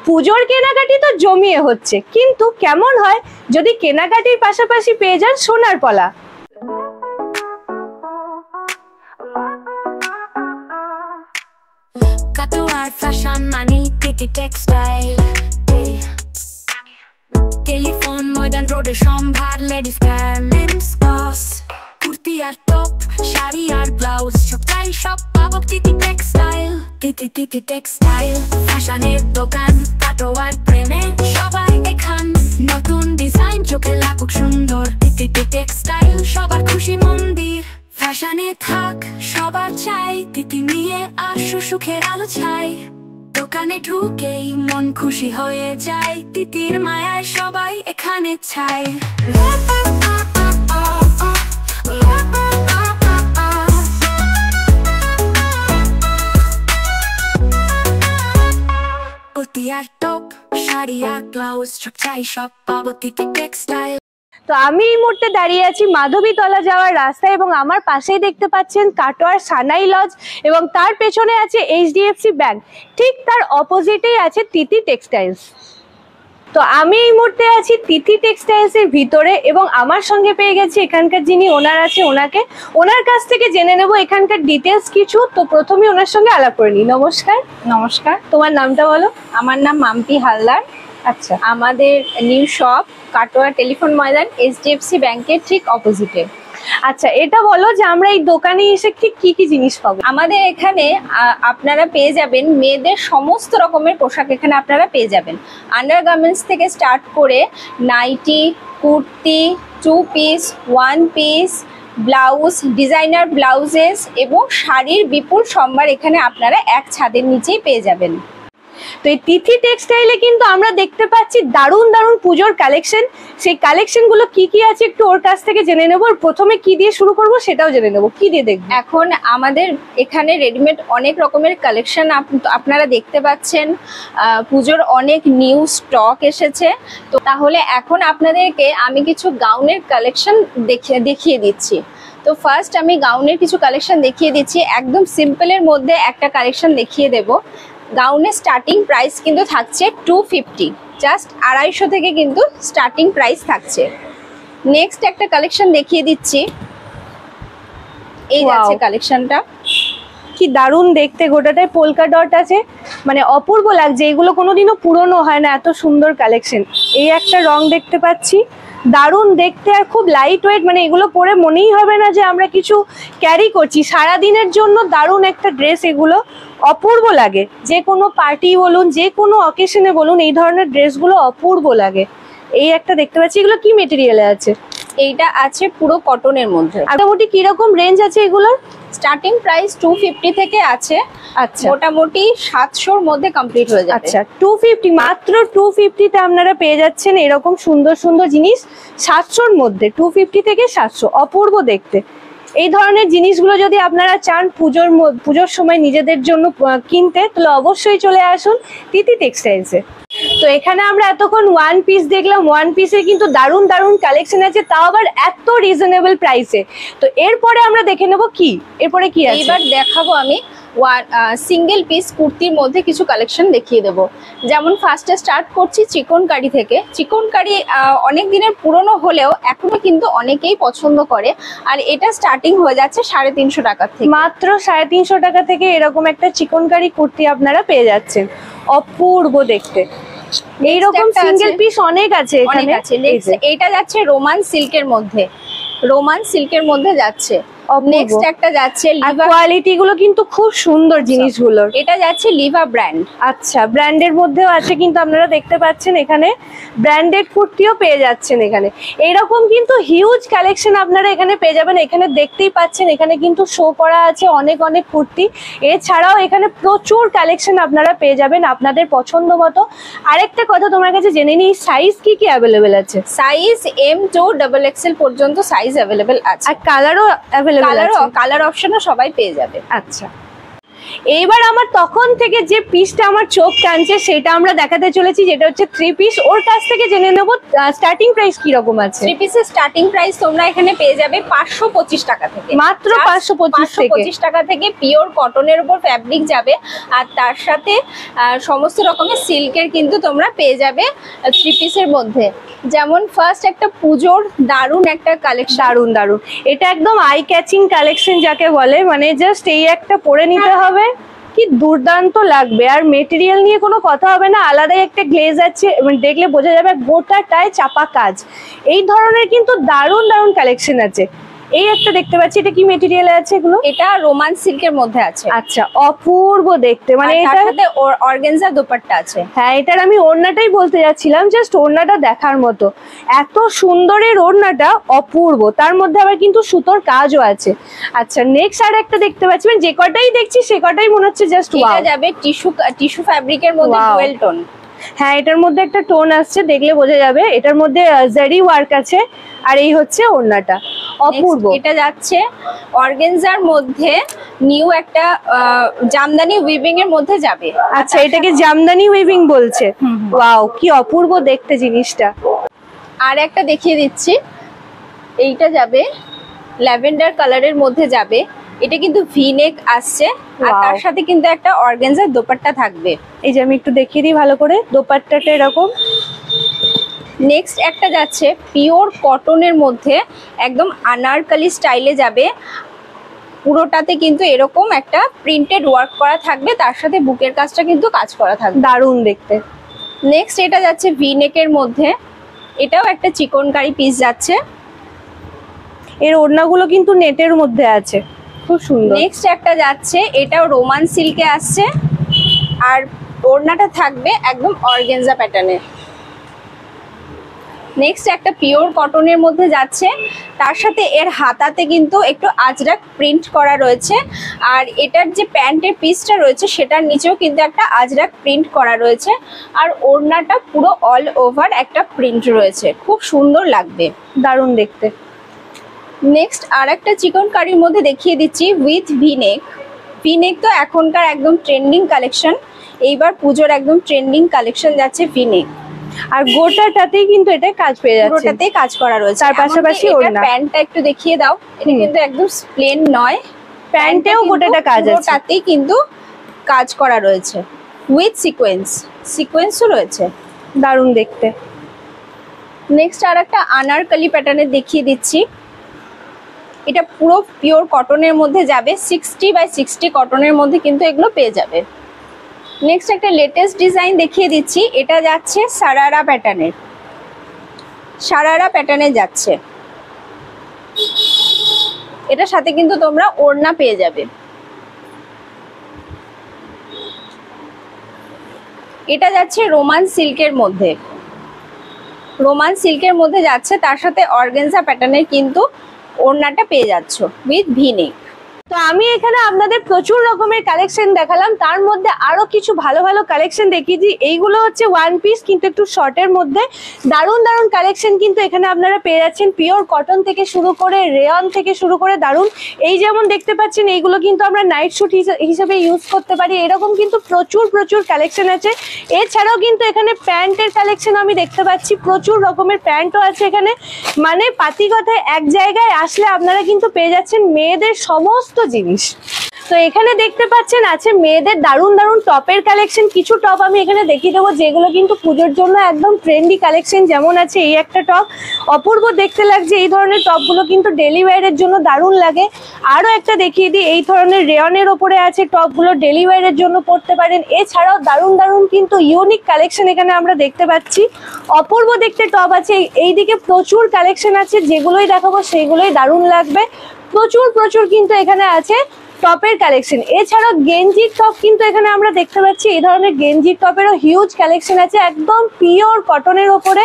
পুজোর কেনাকাটি তো জমিয়ে হচ্ছে, কিন্তু কেমন হয় যদি কেনাকাটির পাশাপাশি পেয়ে যান সোনার পলা। কাটোয়ার ফ্যাশন মানি তিতি টেক্সটাইল, টেলিফোন ময়দান রোডে সম্ভার, লেডিস গার্মেন্টস বস, কুর্তি আর টপ, শাড়ি আর ব্লাউজ, সবটাই সব পাবো তিতি টেক্সটাইল। তিতি তিতি টেক্সটাইল ফ্যাশনের দোকান, কাটোয়ার প্রেমে সবাই এখান, নতুন ডিজাইন চোখে লাগুক সুন্দর, তিতি তিতি টেক্সটাইল সবার খুশি মন্দির। ফ্যাশনে থাক সবার চাই, তিতি নিয়ে আসো সুখের আলো ছাই, দোকানে ঢুকেই মন খুশি হয়ে যায়, তিতির মায়ায় সবাই এখানে ছাই। কুর্তি আর টপ, শাড়ি আর ব্লাউজ, সব চাই সব পাবো তিতি টেক্সটাইল। তো আমি এই মুহূর্তে দাঁড়িয়ে আছি মাধবীতলা যাওয়ার রাস্তায়, এবং আমার পাশেই দেখতে পাচ্ছেন কাটোয়ার সানাই লজ, এবং তার পেছনে আছে HDFC ব্যাংক, ঠিক তার অপোজিটেই আছে তিতি টেক্সটাইলস। তো আমি এই মুহূর্তে আছি তিতি টেক্সটাইলস এর ভিতরে, এবং আমার সঙ্গে পেয়ে গেছি এখানকার যিনি ওনার আছে ওনার কাছ থেকে জেনে নেব এখানকার ডিটেলস কিছু। তো প্রথমে ওনার সঙ্গে আলাপ করে নিই। নমস্কার। নমস্কার, তোমার নামটা বলো। আমার নাম মাম্পি হালদার। আচ্ছা, আমাদের নিউ শপ কাটোয়া টেলিফোন ময়দান HDFC ব্যাংকের ঠিক অপোজিটে। আচ্ছা, এটা বলো যে আমরা এই দোকানে এসে ঠিক কি কি জিনিস পাবো। আমাদের এখানে আপনারা পেয়ে যাবেন মেয়েদের সমস্ত রকমের পোশাক, এখানে আপনারা পেয়ে যাবেন আন্ডারগার্মেন্টস থেকে স্টার্ট করে nighty, kurti, 2 piece, 1 piece, blouse, designer blouses এবং শাড়ির বিপুল সম্ভার এখানে আপনারা এক ছাদের নিচেই পেয়ে যাবেন। তো এই তিথি টেক্সটাইলে কিন্তু আমরা দেখতে পাচ্ছি দারুণ দারুণ পুজোর কালেকশন। সেই কালেকশন গুলো কি কি আছে একটু ওর কাছ থেকে জেনে নেবো। প্রথমে কি দিয়ে শুরু করব সেটাও জেনে নেবো। কি দিয়ে দেখবো? এখন আমাদের এখানে রেডিমেড অনেক রকমের কালেকশন আপনারা দেখতে পাচ্ছেন। পুজোর অনেক নিউ স্টক এসেছে। তো তাহলে এখন আপনাদেরকে আমি কিছু গাউনের কালেকশন দেখিয়ে দিচ্ছি। তো ফার্স্ট আমি গাউনের কিছু কালেকশন দেখিয়ে দিচ্ছি। একদম সিম্পলের মধ্যে একটা কালেকশন দেখিয়ে দেব। গাউনের স্টার্টিং প্রাইস কিন্তু থাকছে 250, জাস্ট 250 থেকে কিন্তু স্টার্টিং প্রাইস থাকছে। নেক্সট একটা কালেকশন দেখিয়ে দিচ্ছি। এই যাচ্ছে কালেকশনটা, কি দারুণ দেখতে, গোটাটায় পোলকা ডট আছে, মানে অপূর্ব লাগছে। এগুলো কোনোদিনও পুরনো হয় না, এত সুন্দর কালেকশন। এই একটা রং দেখতে পাচ্ছি, দারুণ দেখতে আর খুব লাইট ওয়েট, মানে এগুলো পরে মনেই হবে না যে আমরা কিছু ক্যারি করছি। সারাদিনের জন্য দারুণ একটা ড্রেস, এগুলো অপূর্ব লাগে। যে কোনো পার্টি বলুন, যে কোনো অকেশনে বলুন, এই ধরনের ড্রেসগুলো অপূর্ব লাগে। এই একটা দেখতে পাচ্ছি, এগুলো কি মেটেরিয়ালে আছে? এইটা আছে পুরো কটনের মধ্যে। মোটামুটি কিরকম রেঞ্জ আছে এগুলোর? স্টার্টিং প্রাইস 250 থেকে আছে। আচ্ছা, মোটামুটি 700-র মধ্যে কমপ্লিট হয়ে যাবে। আচ্ছা, 250, মাত্র 250 তে আপনারা পেয়ে যাচ্ছেন এরকম সুন্দর সুন্দর জিনিস 700-র মধ্যে। 250 থেকে 700, অপূর্ব দেখতে। এই ধরনের জিনিসগুলো যদি আপনারা চান পুজোর সময় নিজেদের জন্য কিনতে, তাহলে অবশ্যই চলে আসুন তিথি টেক্সটাইলসে। তো এখানে আমরা এতক্ষণ 1 পিস দেখলাম। 1 পিসের কিন্তু দারুণ দারুণ কালেকশন আছে, তাও আবার এত রিজনেবল প্রাইসে। তো এরপরে আমরা দেখে নেবো কি এরপরে কি আছে। এইবার দেখাবো আমি সিঙ্গেল পিস কুর্তির মধ্যে কিছু কালেকশন দেখিয়ে দেব। যেমন ফার্স্টে স্টার্ট করছি চিকনকারি থেকে। চিকনকারি অনেক দিনের পুরনো হলেও এখনো কিন্তু অনেকেই পছন্দ করে, আর এটা স্টার্টিং হয়ে যাচ্ছে 350 টাকা থেকে। মাত্র 350 টাকা থেকে এরকম একটা চিকনকারি কুর্তি আপনারা পেয়ে যাচ্ছেন, অপূর্ব দেখতে। এইরকম সিঙ্গেল পিস অনেক আছে এখানে। এটা যাচ্ছে রোমান সিল্কের মধ্যে, রোমান সিল্কের মধ্যে যাচ্ছে। নেক্সট একটা যাচ্ছে লিভা, কোয়ালিটি গুলো কিন্তু খুব সুন্দর জিনিসগুলোর। এটা যাচ্ছে লিভা ব্র্যান্ড। আচ্ছা, ব্র্যান্ডের মধ্যেও আছে কিন্তু আপনারা দেখতে পাচ্ছেন এখানে ব্র্যান্ডেড কুর্তিও পেয়ে যাচ্ছেন এখানে। এইরকম কিন্তু হিউজ কালেকশন আপনারা এখানে পেয়ে যাবেন। এখানে দেখতেই পাচ্ছেন এখানে কিন্তু শো করা আছে অনেক অনেক কুর্তি। এছাড়াও এখানে প্রচুর কালেকশন আপনারা পেয়ে যাবেন আপনাদের পছন্দ মতো। আরেকটা কথা তোমার কাছে জেনে নিই, সাইজ কি কি অ্যাভেলেবেল আছে? সাইজ M to XXL পর্যন্ত সাইজ অ্যাভেলেবেল আছে, আর কালারও অ্যাভেলেবেল আছে। কালার অপশনও সবাই পেয়ে যাবে। আচ্ছা, এইবার আমার তখন থেকে যে পিসটা আমার চোখ টানছে সেটা আমরা দেখাতে চলেছি, যেটা হচ্ছে 3 পিস। ওর কাছ থেকে জেনে নেব স্টার্টিং প্রাইস কি রকম আছে। 3 পিসের স্টার্টিং প্রাইস তোমরা এখানে পেয়ে যাবে 525 টাকা থেকে, মাত্র 525 টাকা থেকে পিওর কটনের উপর ফ্যাব্রিক যাবে। আর তার সাথে সমস্ত রকমের সিল্কের কিন্তু তোমরা পেয়ে যাবে 3 পিসের মধ্যে। যেমন ফার্স্ট একটা পুজোর দারুণ একটা কালেকশন, দারুন দারুন, এটা একদম আই ক্যাচিং কালেকশন যাকে বলে, মানে জাস্ট এই একটা পরে নিতে হবে, কি দুর্দান্ত লাগবে। আর মেটেরিয়াল নিয়ে কোনো কথা হবে না, আলাদাই একটা গ্লেজ আছে, মানে দেখলে বোঝা যাবে গোটাটায় চাপা কাজ। এই ধরনের কিন্তু দারুন দারুন কালেকশন আছে। এই একটা দেখতে পাচ্ছি, এটা কি মেটেরিয়াল আছে এগুলো? এটা রোমান সিল্কের মধ্যে আছে। আচ্ছা, অপূর্ব দেখতে, মানে তার এটা সাথে অর্গানজা দোপাট্টা আছে। হ্যাঁ, এটার আমি ওড়নাটাই বলতে যাচ্ছিলাম, জাস্ট ওড়নাটা দেখার মতো, এত সুন্দরের ওড়নাটা, অপূর্ব। তার মধ্যে আবার কিন্তু সুতোর কাজও আছে। আচ্ছা, নেক্সট আর একটা দেখতে পাচ্ছি, মানে যে কটাই দেখছি সে কটাই মনে হচ্ছে জাস্ট ওয়াও। এটা যাবে টিস্যু ফ্যাব্রিকের মধ্যে ডুয়েল টোন। হ্যাঁ, এটার মধ্যে একটা টোন আসছে, দেখলে বোঝা যাবে। এটার মধ্যে জারি ওয়ার্ক আছে, আর এই হচ্ছে ওড়নাটা, অপূর্ব। এটা যাচ্ছে অর্গানজার মধ্যে নিউ একটা জামদানি উইভিং এর মধ্যে যাবে। আচ্ছা, এটাকে জামদানি উইভিং বলছে। ওয়াও, কি অপূর্ব দেখতে জিনিসটা। আর একটা দেখিয়ে দিচ্ছি, এইটা যাবে ল্যাভেন্ডার কালারের মধ্যে যাবে। এটা কিন্তু ভি নেক আসছে, আর তার সাথে কিন্তু একটা অর্গানজার দোপাট্টা থাকবে। এই যে আমি একটু দেখিয়ে দিই ভালো করে, দোপাট্টাটা এরকম। নেক্সট একটা যাচ্ছে পিওর কটনের মধ্যে, একদম আনারকলি স্টাইলে যাবে। পুরোটাতে কিন্তু এরকম একটা প্রিন্টেড ওয়ার্ক করা থাকবে, তার সাথে বুকের কাজটা কিন্তু কাজ করা থাকবে, দারুণ দেখতে। নেক্সট এটা যাচ্ছে ভি নেকের মধ্যে, এটাও একটা চিকনকারি পিস যাচ্ছে। এর ওড়নাগুলো কিন্তু নেটের মধ্যে আছে, খুব সুন্দর। নেক্সট একটা যাচ্ছে, এটাও রোমান সিল্কে আসছে, আর ওড়নাটা থাকবে একদম অর্গানজা প্যাটার্নের। নেক্সট একটা পিওর কটনের মধ্যে যাচ্ছে, তার সাথে এর হাতাতে কিন্তু একটু আজরাক প্রিন্ট করা রয়েছে, আর এটার যে প্যান্টের পিসটা রয়েছে সেটার নিচেও কিন্তু একটা আজরাক প্রিন্ট করা রয়েছে, আর ওড়নাটা পুরো অল ওভার একটা প্রিন্ট রয়েছে, খুব সুন্দর লাগবে, দারুণ দেখতে। নেক্সট আর একটা চিকন কারির মধ্যে দেখিয়ে দিচ্ছি উইথ ভিনেক। ভিনেক তো এখনকার একদম ট্রেন্ডিং কালেকশন, এইবার পুজোর একদম ট্রেন্ডিং কালেকশন যাচ্ছে ভিনেক। আর গোটাটাতেই কিন্তু এটা কাজ পেয়ে যাচ্ছে, পুরোটাতেই কাজ করা রয়েছে। তার পাশাপাশি ওড়না। প্যান্টটা একটু দেখিয়ে দাও, এটা কিন্তু একদম প্লেন নয়, প্যান্টেও গোটাটা কাজ আছে, পুরোটাতেই কিন্তু কাজ করা রয়েছে উইথ সিকোয়েন্সও রয়েছে, দারুণ দেখতে। নেক্সট আর একটা আনারকলি প্যাটার্নের দেখিয়ে দিচ্ছি, এটা পুরো পিওর কটনের মধ্যে যাবে, 60/60 কটনের মধ্যে কিন্তু এগুলো পেয়ে যাবে। নেক্সট একটা লেটেস্ট ডিজাইন দেখিয়ে দিচ্ছি, এটা যাচ্ছে সারারা প্যাটার্নে যাচ্ছে। এটার সাথে কিন্তু তোমরা ওড়না পেয়ে যাবে। এটা যাচ্ছে রোমান সিল্কের মধ্যে যাচ্ছে, তার সাথে অর্গানজা প্যাটার্নের কিন্তু ওড়নাটা পেয়ে যাচ্ছ উইথ ভিনেক। তো আমি এখানে আপনাদের প্রচুর রকমের কালেকশন দেখালাম, তার মধ্যে আরো কিছু ভালো ভালো কালেকশন দেখিয়ে দিই। এইগুলো হচ্ছে ওয়ান পিস, কিন্তু একটু শর্টের মধ্যে দারুণ দারুণ কালেকশন কিন্তু এখানে আপনারা পেয়ে যাচ্ছেন। পিওর কটন থেকে শুরু করে রেয়ন থেকে শুরু করে দারুণ, এই যেমন দেখতে পাচ্ছেন এইগুলো কিন্তু আমরা নাইট স্যুট হিসেবে ইউজ করতে পারি, এরকম কিন্তু প্রচুর কালেকশন আছে। এছাড়াও কিন্তু এখানে প্যান্টের কালেকশন আমি দেখতে পাচ্ছি, প্রচুর রকমের প্যান্টও আছে এখানে। মানে পাতি কথায় এক জায়গায় আসলে আপনারা কিন্তু পেয়ে যাচ্ছেন মেয়েদের সমস্ত জিনিস। তো এখানে দেখতে পাচ্ছেন আছে মেয়েদের দারুণ দারুণ টপের কালেকশন। কিছু টপ আমি এখানে দেখিয়ে দেবো যেগুলো কিন্তু পুজোর জন্য একদম ট্রেন্ডি কালেকশন। যেমন আছে এই একটা টপ, অপূর্ব দেখতে লাগছে। এই ধরনের টপগুলো কিন্তু ডেলি ওয়্যারের জন্য দারুণ লাগে। আরও একটা দেখিয়ে দিই, এই ধরনের রেয়নের ওপরে আছে টপগুলো, ডেলি ওয়্যারের জন্য পরতে পারেন। এছাড়াও দারুণ দারুণ কিন্তু ইউনিক কালেকশন এখানে আমরা দেখতে পাচ্ছি, অপূর্ব দেখতে টপ আছে। এইদিকে প্রচুর কালেকশন আছে, যেগুলোই দেখাবো সেগুলোই দারুণ লাগবে। প্রচুর কিন্তু এখানে আছে টপের কালেকশন। এছাড়াও গেঞ্জির টপ কিন্তু এখানে আমরা দেখতে পাচ্ছি, এই ধরনের গেঞ্জির টপেরও হিউজ কালেকশন আছে, একদম পিওর কটনের ওপরে,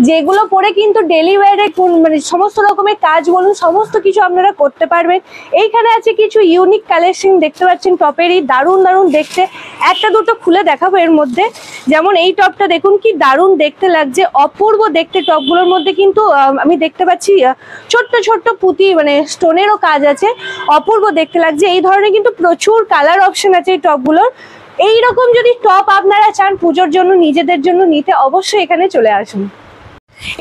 যেগুলো পরে কিন্তু ডেলি ওয়্যারে মানে সমস্ত রকমের কাজ বলুন সমস্ত কিছু আপনারা করতে পারবেন। এইখানে আছে কিছু ইউনিক কালেকশন দেখতে পাচ্ছেন টপেরই, দারুণ দেখতে। একটা দুটো খুলে দেখাবো এর মধ্যে। যেমন এই টপটা দেখুন কি দারুণ দেখতে লাগছে, অপূর্ব দেখতে। টপগুলোর মধ্যে কিন্তু আমি দেখতে পাচ্ছি ছোট্ট পুঁতি মানে স্টোনেরও কাজ আছে, অপূর্ব দেখতে লাগছে। এই ধরনের কিন্তু প্রচুর কালার অপশন আছে এই টপগুলোর। এইরকম যদি টপ আপনারা চান পুজোর জন্য নিজেদের জন্য নিতে, অবশ্যই এখানে চলে আসুন।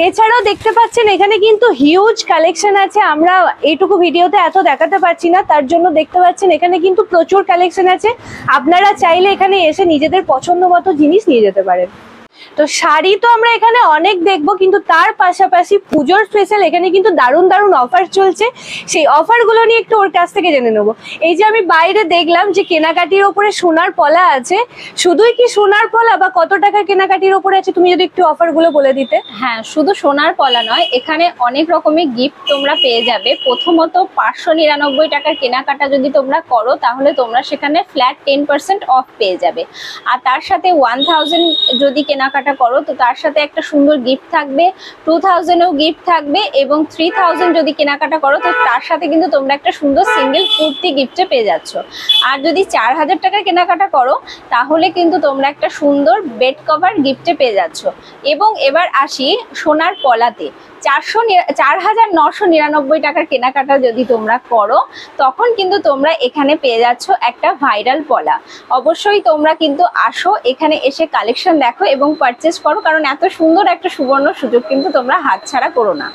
এছাড়াও দেখতে পাচ্ছেন এখানে কিন্তু হিউজ কালেকশন আছে, আমরা এইটুকু ভিডিওতে এত দেখাতে পারছি না, তার জন্য দেখতে পাচ্ছেন এখানে কিন্তু প্রচুর কালেকশন আছে। আপনারা চাইলে এখানে এসে নিজেদের পছন্দ মতো জিনিস নিয়ে যেতে পারেন। তো শাড়ি তো আমরা এখানে অনেক দেখবো, কিন্তু তার পাশাপাশি পুজোর স্পেশাল এখানে কিন্তু দারুণ দারুণ অফার চলছে। সেই অফারগুলো নিয়ে একটু ওর কাছ থেকে জেনে নেবো। এই যে আমি বাইরে দেখলাম যে কেনাকাটির ওপরে সোনার পলা আছে, শুধুই কি সোনার পলা বা কত টাকার কেনাকাটির ওপরে আছে, তুমি যদি একটু অফারগুলো বলে দিতে। হ্যাঁ, শুধু সোনার পলা নয়, এখানে অনেক রকমের গিফট তোমরা পেয়ে যাবে। প্রথমত 599 টাকার কেনাকাটা যদি তোমরা করো তাহলে তোমরা সেখানে ফ্ল্যাট 10% অফ পেয়ে যাবে। আর তার সাথে 1000 যদি কেনাকাটা করো তো তার সাথে একটা সুন্দর গিফট থাকবে, 2000-এও গিফট থাকবে, এবং 3000 যদি কেনাকাটা করো তো তার সাথে কিন্তু তোমরা একটা সুন্দর সিঙ্গেল কুর্তি গিফটে পেয়ে যাচ্ছ। আর যদি 4000 টাকার কেনাকাটা করো তাহলে কিন্তু তোমরা একটা সুন্দর বেড কভার গিফটে পেয়ে যাচ্ছ। এবং এবার আসি সোনার পলাতে। 4999 টাকার কেনাকাটা যদি তোমরা করো তখন কিন্তু তোমরা এখানে পেয়ে যাচ্ছ একটা ভাইরাল পলা। অবশ্যই তোমরা কিন্তু আসো, এখানে এসে কালেকশন দেখো এবং পারচেস করো, কারণ এত সুন্দর একটা সুবর্ণ সুযোগ কিন্তু তোমরা হাতছাড়া করো না।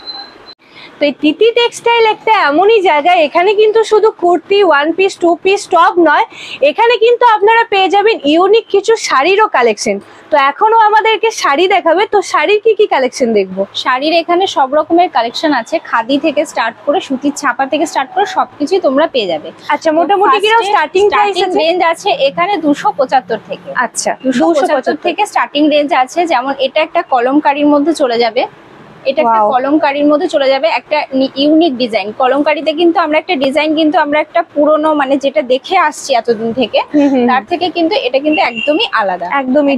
তো এই তিতি টেক্সটাইল একটা এমনই জায়গা, এখানে কিন্তু শুধু কুর্তি, 1 পিস 2 পিস টপ নয়, এখানে কিন্তু আপনারা পেয়ে যাবেন ইউনিক কিছু শাড়িরও কালেকশন। তো এখনো আমাদেরকে শাড়ি দেখাবে, তো শাড়ির কি কি কালেকশন দেখবো? শাড়ির এখানে সব রকমের কালেকশন আছে, খাদি থেকে স্টার্ট করে সুতির ছাপা থেকে স্টার্ট করে সবকিছুই তোমরা পেয়ে যাবে। আচ্ছা, মোটামুটি কি স্টার্টিং প্রাইস আছে? রেঞ্জ আছে এখানে 275 থেকে। আচ্ছা, 275 থেকে স্টার্টিং রেঞ্জ আছে। যেমন এটা একটা কলমকারীর মধ্যে চলে যাবে, এটা একটা কলমকারীর মধ্যে চলে যাবে, একটা ইউনিক ডিজাইন। কলমকারীতে কিন্তু আমরা একটা ডিজাইন কিন্তু আমরা একটা পুরনো মানে যেটা দেখে আসছি এতদিন থেকে, তার থেকে কিন্তু এটা কিন্তু একদমই আলাদা, একদমই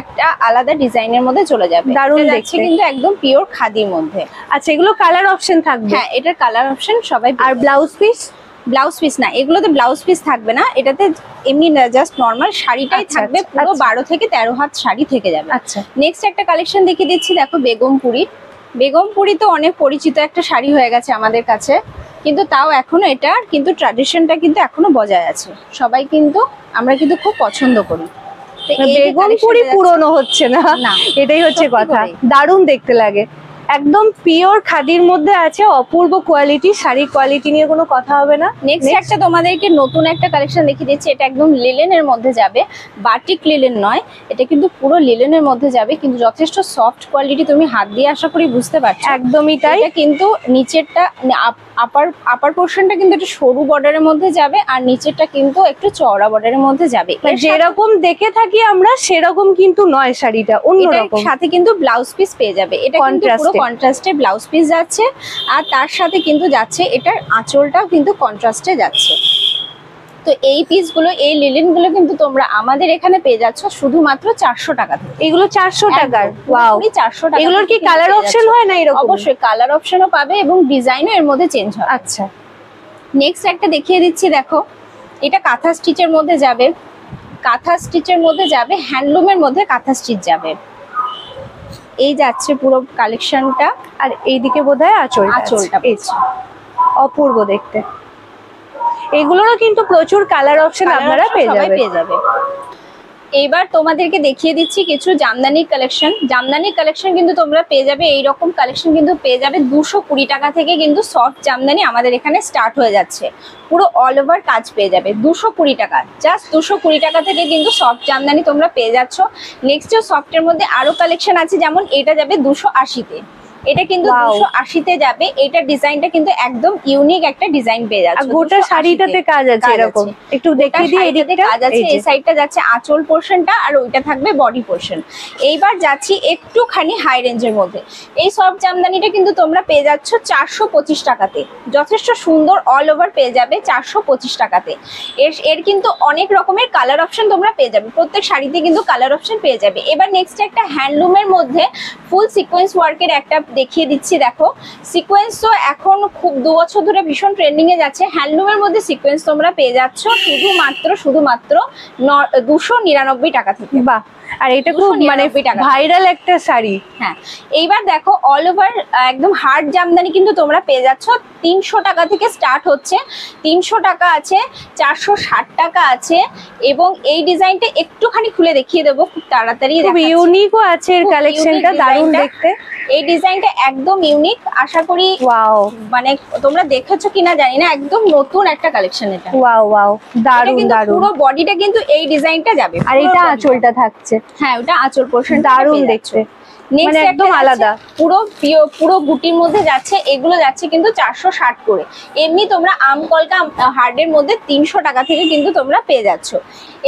একটা আলাদা ডিজাইনের মধ্যে চলে যাবে। দারুণ দেখছে, কিন্তু একদম পিওর খাদির মধ্যে। আচ্ছা, এগুলো কালার অপশন থাকবে? হ্যাঁ, এটার কালার অপশন সবাই। আর ব্লাউজ পিস? ব্লাউজ পিস না, এগুলোতে ব্লাউজ পিস থাকবে না, এটাতে এমনি জাস্ট নরমাল শাড়িটাই থাকবে। পুরো 12 থেকে 13 হাত শাড়ি থেকে যাবে। আচ্ছা, নেক্সট একটা কালেকশন দেখিয়ে দিচ্ছি, দেখো বেগমপুরি। বেগমপুরি তো অনেক পরিচিত একটা শাড়ি হয়ে গেছে আমাদের কাছে, কিন্তু তাও এখনো এটা কিন্তু ট্র্যাডিশনটা কিন্তু এখনো বজায় আছে। সবাই কিন্তু আমরা কিন্তু খুব পছন্দ করি। বেগমপুরি পুরনো হচ্ছে না, এটাই হচ্ছে কথা। দারুণ দেখতে লাগে, একদম পিওর খাদির মধ্যে আছে, অপূর্ব কোয়ালিটি। শাড়ির কোয়ালিটি নিয়ে কোনো কথা হবে না। নেক্সট একটা তোমাদেরকে নতুন একটা কালেকশন দেখিয়ে দিচ্ছি, এটা একদম লিলেনের মধ্যে যাবে, বাটিক লিলেন নয়, এটা কিন্তু পুরো লিলেনের মধ্যে যাবে, কিন্তু যথেষ্ট সফট কোয়ালিটি। তুমি হাত দিয়ে আশা করি বুঝতে পারছো। একদমই তাই। এটা কিন্তু নিচেরটা আপার পোর্শনটা কিন্তু একটু সরু বর্ডারের মধ্যে যাবে, আর নিচেরটা কিন্তু একটু চওড়া বর্ডারের মধ্যে যাবে। যেরকম দেখে থাকি আমরা সেরকম কিন্তু নয়, শাড়িটা অন্যরকম। সাথে কিন্তু ব্লাউজ পিস পেয়ে যাবে, এটা কিন্তু পুরো কন্ট্রাস্টে ব্লাউজ পিস যাচ্ছে, আর তার সাথে কিন্তু যাচ্ছে এটার আঁচলটাও কিন্তু কন্ট্রাস্টে যাচ্ছে। তো এই পিসগুলো, এই লিলেনগুলো কিন্তু তোমরা আমাদের এখানে পেয়ে যাচ্ছ শুধুমাত্র 400 টাকা থেকে। এগুলো 400 টাকার? ওয়াও, 400 টাকা। এগুলোর কি কালার অপশন হয় না এরকম? অবশ্যই কালার অপশনও পাবে এবং ডিজাইনও এর মধ্যে চেঞ্জ হয়। আচ্ছা, নেক্সট একটা দেখিয়ে দিচ্ছি, দেখো এটা কাঁথা স্টিচের মধ্যে যাবে, কাঁথা স্টিচের মধ্যে যাবে, হ্যান্ডলুমের মধ্যে কাঁথা স্টিচ যাবে। এই যাচ্ছে পুরো কালেকশনটা। আর এইদিকে বোধহয় আঁচলটা অপূর্ব দেখতে। এগুলোরও কিন্তু প্রচুর কালার অপশন আপনারা পেয়ে যাবে। এইবার তোমাদেরকে দেখিয়ে দিচ্ছি কিছু জামদানি কালেকশন। জামদানি কালেকশন কিন্তু তোমরা পেয়ে যাবে, এইরকম কালেকশন কিন্তু পেয়ে যাবে 220 টাকা থেকে। কিন্তু সফট জামদানি আমাদের এখানে স্টার্ট হয়ে যাচ্ছে, পুরো অল ওভার কাজ পেয়ে যাবে 220 টাকা। জাস্ট 220 টাকা থেকে কিন্তু সফট জামদানি তোমরা পেয়ে যাচ্ছ। নেক্সট সফটের মধ্যে আরো কালেকশন আছে, যেমন এটা যাবে 280-তে, এটা কিন্তু 280-তে যাবে। এটা ডিজাইনটা কিন্তু একদম ইউনিক একটা ডিজাইন পেয়ে যাচ্ছে। গোটা শাড়িটাতে কাজ আছে এরকম, একটু দেখিয়ে দিই। এদিকে কাজ আছে, এই সাইডটা যাচ্ছে আঁচল পোরশনটা, আর ওইটা থাকবে বডি পোরশন। এইবার যাচ্ছি একটুখানি হাই রেঞ্জের মধ্যে। এই সফট জামদানিটা কিন্তু তোমরা পেয়ে যাচ্ছ 425 টাকাতে, যথেষ্ট সুন্দর অল ওভার পেয়ে যাবে 425 টাকাতে। এর কিন্তু অনেক রকমের কালার অপশন তোমরা পেয়ে যাবে, প্রত্যেক শাড়িতে কিন্তু কালার অপশন পেয়ে যাবে। এবার নেক্সট একটা হ্যান্ডলুমের মধ্যে ফুল সিকোয়েন্স ওয়ার্কের একটা দেখিয়ে দিচ্ছি। দেখো সিকোয়েন্স তো এখন খুব 2 বছর ধরে ভীষণ ট্রেন্ডিং এ যাচ্ছে। হ্যান্ডলুমের মধ্যে সিকোয়েন্স তোমরা পেয়ে যাচ্ছ শুধুমাত্র 299 টাকা থেকে। বাহ, আর এটা খুব মানে 299 টাকা। ভাইরাল একটা শাড়ি। হ্যাঁ, এইবার দেখো অল ওভার একদম হার্ড জামদানি কিন্তু তোমরা পেয়ে যাচ্ছ 300 টাকা থেকে স্টার্ট হচ্ছে। 300 টাকা আছে, 460 টাকা আছে, এবং এই ডিজাইনটা একটুখানি খুলে দেখিয়ে দেবো খুব তাড়াতাড়ি। খুব ইউনিকও আছে এর খুব কালেকশনটা, unique দারুণ ডিজাইনটা। দেখতে। এই ডিজাইনটা একদম ইউনিক, আশা করি ওয়াও মানে তোমরা দেখেছো কিনা জানি না, একদম নতুন একটা কালেকশন এটা। ওয়াও ওয়াও, এটা দারুণ কিন্তু দারুণ। পুরো বডিটা কিন্তু এই ডিজাইনটা যাবে, আর পুরো এটা body টা। আঁচলটা থাকছে, হ্যাঁ, ওটা আঁচল পোর্শন দারুণ দেখতে, মানে একদম আলাদা। পুরো পুরো বুটির মধ্যে যাচ্ছে, এগুলো যাচ্ছে কিন্তু 460 করে। এমনি তোমরা আমকলকা হার্ডের মধ্যে 300 টাকা থেকে কিন্তু তোমরা পেয়ে যাচ্ছ।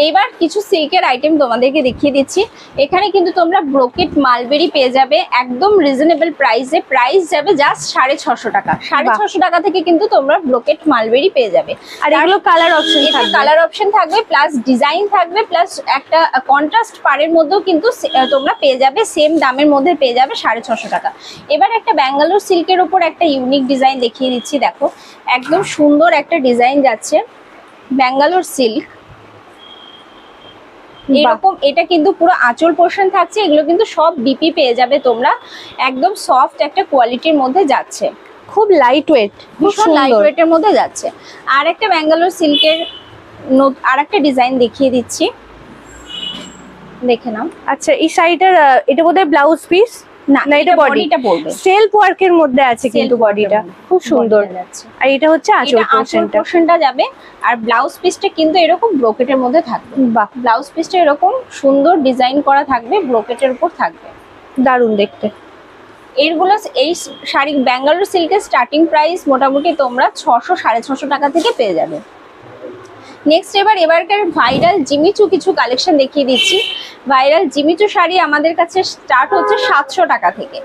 এইবার কিছু সিল্কের আইটেম তোমাদেরকে দেখিয়ে দিচ্ছি। এখানে কিন্তু তোমরা ব্রোকেট মালবেরি পেয়ে যাবে একদম রিজনেবল প্রাইসে। প্রাইস যাবে জাস্ট 650 টাকা। 650 টাকা থেকে কিন্তু তোমরা ব্রোকেট মালবেরি পেয়ে যাবে। আর এগুলো কালার অপশন থাকবে, কালার অপশন থাকবে, প্লাস ডিজাইন থাকবে, প্লাস একটা কন্ট্রাস্ট পাড়ের মধ্যেও কিন্তু তোমরা পেয়ে যাবে, সেম দামের মধ্যে পেয়ে যাবে 650 টাকা। এবার একটা ব্যাঙ্গালোর সিল্কের উপর একটা ইউনিক ডিজাইন দেখিয়ে দিচ্ছি। দেখো একদম সুন্দর একটা ডিজাইন যাচ্ছে, ব্যাঙ্গালোর সিল্ক এরকম। এটা কিন্তু পুরো আঁচল পোর্শন থাকছে, এগুলো কিন্তু সব ডিপি পেয়ে যাবে তোমরা, একদম সফট একটা কোয়ালিটির মধ্যে যাচ্ছে, খুব লাইট ওয়েট, ভীষণ লাইট ওয়েটের মধ্যে যাচ্ছে। আর একটা ব্যাঙ্গালোর সিল্কের আর একটা ডিজাইন দেখিয়ে দিচ্ছি, দেখে নাও। আচ্ছা, এই শাড়িটার এটা বোধহয় ব্লাউজ পিস না, না, এটা বডিটা পড়বে, সেলফ ওয়ার্কের মধ্যে আছে কিন্তু বডিটা খুব সুন্দর। আর এটা হচ্ছে আঁচল পোর্শনটা যাবে, আর ব্লাউজ পিসটা কিন্তু এরকম ব্রোকেটের মধ্যে থাকবে। বাহ, ব্লাউজ পিসটা এরকম সুন্দর ডিজাইন করা থাকবে, ব্রোকেটের উপর থাকবে, দারুণ দেখতে। এইগুলো এই শাড়ি ব্যাঙ্গালোর সিল্কের স্টার্টিং প্রাইস মোটামুটি তোমরা 600 650 টাকা থেকে পেয়ে যাবে। নেক্সট এবারকার ভাইরাল জিমিচু কিছু কালেকশন দেখিয়ে দিচ্ছি। ভাইরাল জিমিচু শাড়ি আমাদের কাছে স্টার্ট হচ্ছে 700 টাকা থেকে।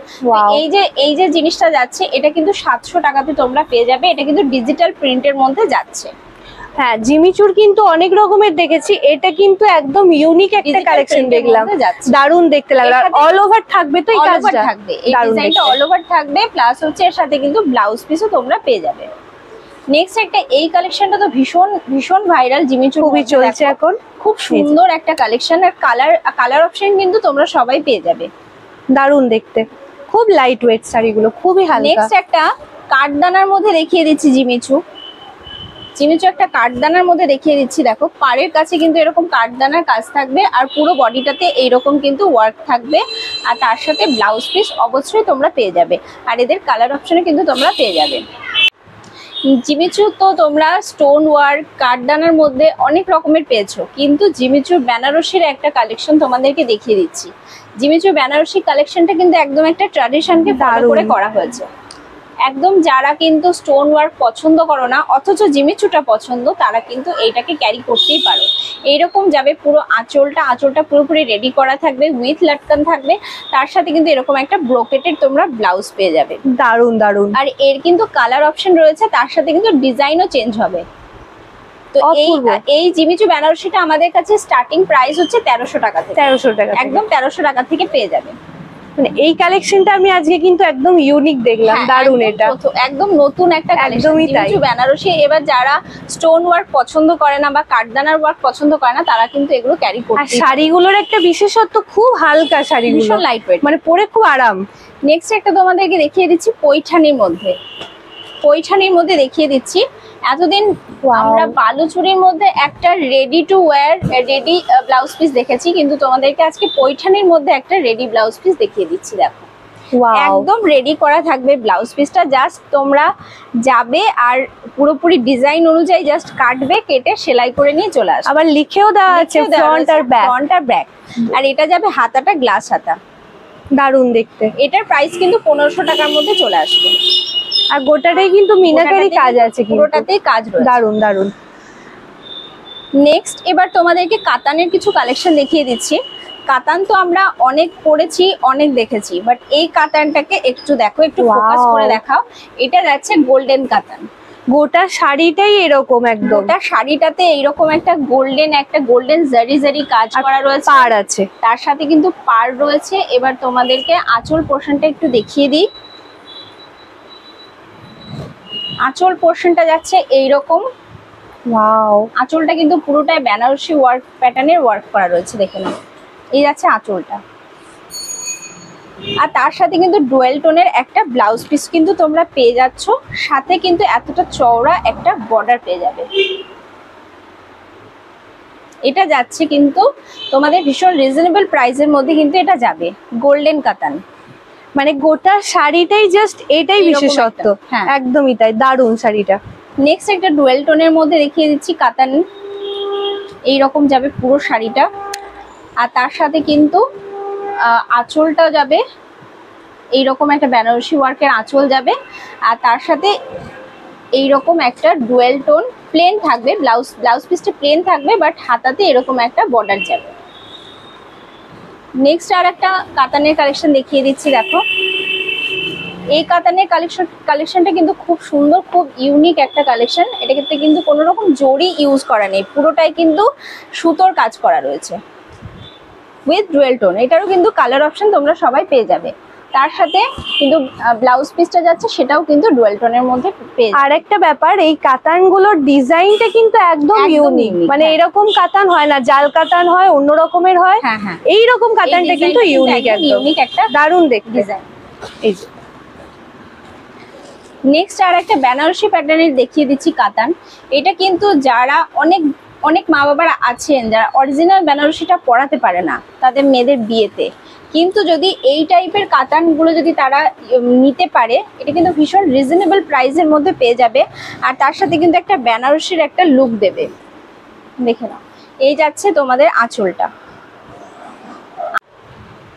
এই যে জিনিসটা যাচ্ছে, এটা কিন্তু 700 টাকাতে তোমরা পেয়ে যাবে। এটা কিন্তু ডিজিটাল প্রিন্টের মধ্যে যাচ্ছে। হ্যাঁ, জিমিচুর কিন্তু অনেক রকমের দেখেছি, এটা কিন্তু একদম ইউনিক একটা কালেকশন দেখলাম, দারুণ দেখতে লাগলো। আর অল ওভার থাকবে তো এই কাজটা, থাকবে এই ডিজাইনটা অল ওভার থাকবে, প্লাস হচ্ছে এর সাথে কিন্তু ব্লাউজ পিসও তোমরা পেয়ে যাবে। নেক্সট একটা এই কালেকশনটা তো ভীষণ ভাইরাল, জিমিচু খুবই চলছে এখন, খুব সুন্দর একটা কালেকশন। আর কালার অপশন কিন্তু তোমরা সবাই পেয়ে যাবে, দারুণ দেখতে, খুব লাইট ওয়েট শাড়িগুলো, খুবই হালকা। নেক্সট একটা কাঠদানার মধ্যে দেখিয়ে দিচ্ছি জিমিচু একটা কাঠদানার মধ্যে দেখিয়ে দিচ্ছি। দেখো পাড়ের কাছে কিন্তু এরকম কাঠদানার কাজ থাকবে, আর পুরো বডিটাতে এইরকম কিন্তু ওয়ার্ক থাকবে, আর তার সাথে ব্লাউজ পিস অবশ্যই তোমরা পেয়ে যাবে। আর এদের কালার অপশনে কিন্তু তোমরা পেয়ে যাবে। জিমিচু তো তোমরা স্টোন ওয়ার্ক কাঠদানার মধ্যে অনেক রকমের পেয়েছো, কিন্তু জিমিচু বেনারসির একটা কালেকশন তোমাদেরকে দেখিয়ে দিচ্ছি। জিমিচু বেনারসি কালেকশনটা কিন্তু একদম একটা ট্র্যাডিশনকে ফলো করে করা হয়েছে। একদম যারা কিন্তু স্টোন ওয়ার্ক পছন্দ করো না অথচ জিমিচুটা পছন্দ, তারা কিন্তু এইটাকে ক্যারি করতেই পারো। এইরকম যাবে পুরো আঁচলটা পুরোপুরি রেডি করা থাকবে, উইথ লাটকান থাকবে, তার সাথে কিন্তু এরকম একটা ব্রোকেটের তোমরা ব্লাউজ পেয়ে যাবে, দারুণ দারুণ। আর এর কিন্তু কালার অপশন রয়েছে, তার সাথে কিন্তু ডিজাইনও চেঞ্জ হবে। তো এই জিমিচু বেনারসিটা আমাদের কাছে স্টার্টিং প্রাইস হচ্ছে 1300 টাকা থেকে। 1300 টাকা, একদম 1300 টাকা থেকে পেয়ে যাবে। মানে এই কালেকশনটা আমি আজকে কিন্তু একদম ইউনিক দেখলাম, দারুণ। এটা একদম নতুন একটা কালেকশন, একদমই তাই। জিমিচু বেনারসি। এবার যারা স্টোন ওয়ার্ক পছন্দ করে না বা কাঠদানার ওয়ার্ক পছন্দ করে না, তারা কিন্তু এগুলো ক্যারি করতে। আর শাড়িগুলোর একটা বিশেষত্ব, খুব হালকা শাড়িগুলো, ভীষণ লাইট ওয়েট, মানে পরে খুব আরাম। নেক্সট একটা তোমাদেরকে দেখিয়ে দিচ্ছি পৈঠানির মধ্যে দেখিয়ে দিচ্ছি। এতদিন আমরা বালুচুরির মধ্যে একটা ready to wire ready blouse piece দেখেছি, কিন্তু তোমাদেরকে আজকে পৈঠানির মধ্যে একটা রেডি ব্লাউজ পিস দেখিয়ে দিচ্ছি। দেখো একদম রেডি করা থাকবে ব্লাউজ পিসটা, জাস্ট তোমরা যাবে আর পুরোপুরি ডিজাইন অনুযায়ী জাস্ট কাটবে, কেটে সেলাই করে নিয়ে চলে আসবে। আবার লিখেও দেওয়া আছে ফ্রন্ট আর ব্যাক। আর এটা যাবে হাতাটা গ্লাস হাতা, দারুণ দেখতে। এটার প্রাইস কিন্তু 1500 টাকার মধ্যে চলে আসবে। আর গোটাটাই কিন্তু মিনাকারি কাজ আছে, পুরোটাতেই কাজ রয়েছে, দারুণ দারুণ। নেক্সট এবার তোমাদেরকে কাতানের কিছু কালেকশন দেখিয়ে দিচ্ছি। কাতান তো আমরা অনেক পড়েছি, অনেক দেখেছি, বাট এই কাতানটাকে একটু দেখো, একটু ফোকাস করে দেখাও। এটা যাচ্ছে গোল্ডেন কাতান, গোটা শাড়িটাই এরকম, একদম গোটা শাড়িটাতে এইরকম একটা গোল্ডেন জারি কাজ করা রয়েছে, পাড় আছে, তার সাথে কিন্তু পাড় রয়েছে। এবার তোমাদেরকে আঁচল পোর্শনটা একটু দেখিয়ে দিই। আঁচল পোর্শনটা যাচ্ছে এইরকম, ওয়াও। আঁচলটা কিন্তু পুরোটাই বেনারসি ওয়ার্ক প্যাটার্নের ওয়ার্ক করা রয়েছে, দেখে নাও এই যাচ্ছে আঁচলটা। আর তার সাথে কিন্তু ডুয়েল টোনের একটা ব্লাউজ পিস কিন্তু তোমরা পেয়ে যাচ্ছ, সাথে কিন্তু এতটা চওড়া একটা বর্ডার পেয়ে যাবে। এটা যাচ্ছে কিন্তু তোমাদের ভীষণ রিজনেবল প্রাইসের মধ্যে কিন্তু এটা যাবে। গোল্ডেন কাতান, মানে গোটা শাড়িটাই জাস্ট এটাই এরকম বিশেষত্ব। একটা, হ্যাঁ। একদমই তাই, দারুণ শাড়িটা। নেক্সট একটা ডুয়েল টোনের মধ্যে দেখিয়ে দিচ্ছি কাতান, এইরকম যাবে পুরো শাড়িটা। আর তার সাথে কিন্তু আঁচলটাও যাবে, এইরকম একটা বেনারসি ওয়ার্কের আঁচল যাবে। আর তার সাথে এইরকম একটা ডুয়েল টোন প্লেন থাকবে, ব্লাউজ পিসটা প্লেন থাকবে, বাট হাতাতে এরকম একটা বর্ডার যাবে। নেক্সট আর একটা কাতানের কালেকশন দেখিয়ে দিচ্ছি, দেখো। এই কাতানের কালেকশনটা কিন্তু খুব সুন্দর, খুব ইউনিক একটা কালেকশন। এটাতে কিন্তু কোনো রকম জরি ইউজ করা নেই, পুরোটাই কিন্তু সুতোর কাজ করা রয়েছে উইথ ডুয়েল টোন। এটারও কিন্তু কালার অপশন তোমরা সবাই পেয়ে যাবে। তার সাথে কিন্তু ব্লাউজ পিসটা যাচ্ছে সেটাও কিন্তু ডুয়েল টোনের মধ্যে পেয়ে যাবে। আর একটা ব্যাপার, এই কাতানগুলোর ডিজাইনটা কিন্তু একদম ইউনিক, মানে হ্যাঁ। এরকম কাতান হয় না, জাল কাতান হয়, অন্য রকমের হয়। হ্যাঁ হ্যাঁ, এই রকম কাতানটা কিন্তু ইউনিক, একদম ইউনিক একটা দারুণ দেখতে। ডিজাইন। এই যে নেক্সট আর একটা বেনারসি প্যাটার্নের দেখিয়ে দিচ্ছি কাতান। এটা কিন্তু যারা অনেক মা বাবারা আছেন যারা অরিজিনাল বেনারসিটা পরাতে পারে না তাদের মেয়েদের বিয়েতে, কিন্তু যদি এই টাইপের কাতানগুলো যদি তারা নিতে পারে, এটা কিন্তু ভীষণ রিজনেবল প্রাইসের মধ্যে পেয়ে যাবে। আর তার সাথে কিন্তু একটা বেনারসির একটা লুক দেবে। দেখে নাও, এই যাচ্ছে তোমাদের আঁচলটা।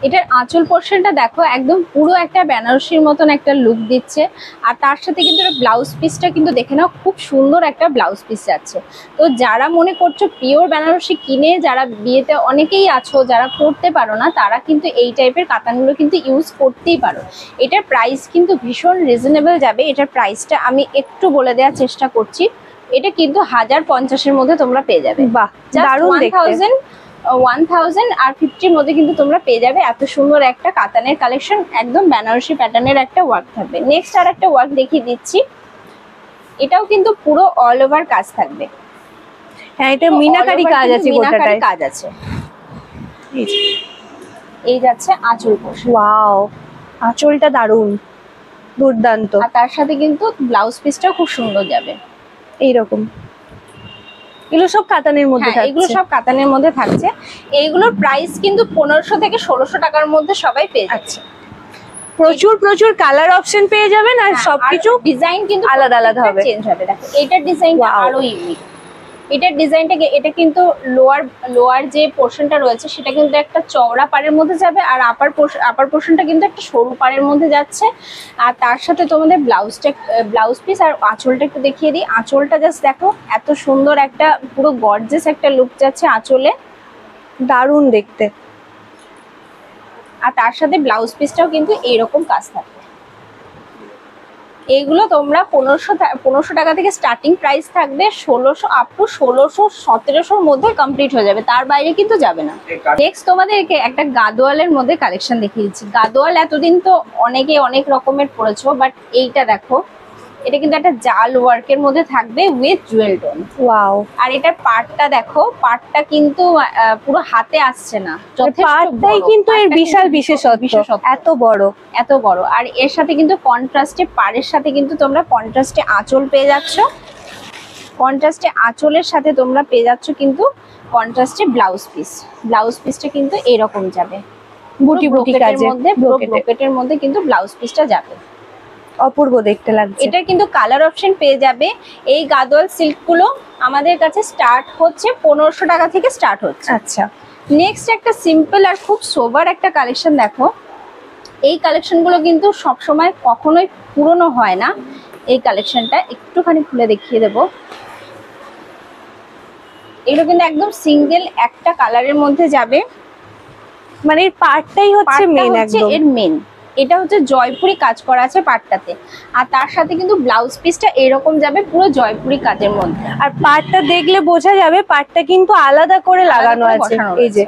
এটার আঁচল পোর্শনটা দেখো, একদম পুরো একটা বেনারসির মতন একটা লুক দিচ্ছে। আর তার সাথে কিন্তু ব্লাউজ পিসটা কিন্তু দেখে নাও, খুব সুন্দর একটা ব্লাউজ পিস যাচ্ছে। তো যারা মনে করছো পিওর বেনারসি কিনে যারা বিয়েতে অনেকেই আছো যারা পরতে পারো না, তারা কিন্তু এই টাইপের কাতানগুলো কিন্তু ইউজ করতেই পারো। এটার প্রাইস কিন্তু ভীষণ রিজনেবল যাবে। এটার প্রাইসটা আমি একটু বলে দেওয়ার চেষ্টা করছি। এটা কিন্তু 1050-এর মধ্যে তোমরা পেয়ে যাবে। বাহ, দারুণ দেখতে। 1050 মধ্যে কিন্তু তোমরা পেয়ে যাবে এত সুন্দর একটা কাতানের কালেকশন, একদম বেনারসি প্যাটার্নের একটা ওয়ার্ক থাকবে। নেক্সট আর একটা ওয়ার্ক দেখিয়ে দিচ্ছি, এটাও কিন্তু পুরো অল ওভার কাজ থাকবে। হ্যাঁ, এটা মিনাকারি কাজ আছে, মিনাকারি কাজ আছে। এই যাচ্ছে আঁচল পোর্শন। ওয়াও, আঁচলটা দারুণ, দুর্দান্ত। আর তার সাথে কিন্তু ব্লাউজ পিসটাও খুব সুন্দর যাবে। এইরকম এগুলো সব কাতানের মধ্যে হ্যাঁ, এগুলো থাকছে। সব কাতানের মধ্যে থাকছে। এইগুলোর প্রাইস কিন্তু 1500 থেকে 1600 টাকার মধ্যে সবাই পেয়ে যাচ্ছে। প্রচুর প্রচুর কালার অপশন পেয়ে যাবেন, আর সবকিছু ডিজাইন কিন্তু আলাদা আলাদা হবে, চেঞ্জ হবে। দেখো এটার ডিজাইনটা Wow. আরো ইউনিক। এটার ডিজাইনটাকে, এটা কিন্তু লোয়ার যে পোর্শনটা রয়েছে সেটা কিন্তু একটা চওড়া পাড়ের মধ্যে যাবে, আর আপার পোর্শনটা কিন্তু একটা সরু পাড়ের মধ্যে যাচ্ছে। আর তার সাথে তোমাদের ব্লাউজ পিস আর আঁচলটা একটু দেখিয়ে দিই। আঁচলটা জাস্ট দেখো, এত সুন্দর একটা পুরো গর্জিয়াস একটা লুক যাচ্ছে আঁচলে, দারুণ দেখতে। আর তার সাথে ব্লাউজ পিসটাও কিন্তু এইরকম কাজ থাকবে। এইগুলো তোমরা 1500 টাকা থেকে স্টার্টিং প্রাইস থাকবে, 1600 আপ টু 1600-1700-র মধ্যে কমপ্লিট হয়ে যাবে, তার বাইরে কিন্তু যাবে না। নেক্সট তোমাদেরকে একটা গাদোয়ালের মধ্যে কালেকশন দেখিয়ে দিচ্ছি। গাদোয়াল এতদিন তো অনেকে অনেক রকমের পরেছো, বাট এইটা দেখো, এটা কিন্তু একটা জাল ওয়ার্কের মধ্যে থাকবে উইথ জুয়েল টোন। ওয়াও, আর এটার পার্টটা দেখো, পার্টটা কিন্তু পুরো হাতে আসছে না, পার্টটাই কিন্তু এর বিশাল বিশেষত্ব, এত বড়। আর এর সাথে কিন্তু কন্ট্রাস্টে, পাড়ের সাথে কিন্তু তোমরা কন্ট্রাস্টে আঁচল পেয়ে যাচ্ছ। কন্ট্রাস্টে আঁচলের সাথে তোমরা পেয়ে যাচ্ছ কিন্তু কন্ট্রাস্টে ব্লাউজ পিসটা কিন্তু এরকম যাবে, বুটি বুটি কাজে ব্রোকেটের মধ্যে কিন্তু ব্লাউজ পিসটা যাবে। অপূর্ব দেখতে লাগছে। এটার কিন্তু কালার অপশন পেয়ে যাবে। এই গাদোয়াল সিল্ক গুলো আমাদের কাছে স্টার্ট হচ্ছে 1500 টাকা থেকে স্টার্ট হচ্ছে। আচ্ছা, নেক্সট একটা সিম্পল আর খুব সোবার একটা কালেকশন দেখো। এই কালেকশন গুলো কিন্তু সবসময় কখনোই পুরনো হয় না। এই কালেকশনটা একটুখানি খুলে দেখিয়ে দেব। এগুলো কিন্তু একদম সিঙ্গেল একটা কালারের মধ্যে যাবে, মানে এর পার্টটাই হচ্ছে মেন, একদম এর মেন। এটা হচ্ছে জয়পুরি কাজ করা আছে পাটটাতে, আর তার সাথে কিন্তু ব্লাউজ পিসটা এরকম যাবে পুরো জয়পুরি কাজের মধ্যে। আর পাটটা দেখলে বোঝা যাবে পাটটা কিন্তু আলাদা করে লাগানো আছে। এই যে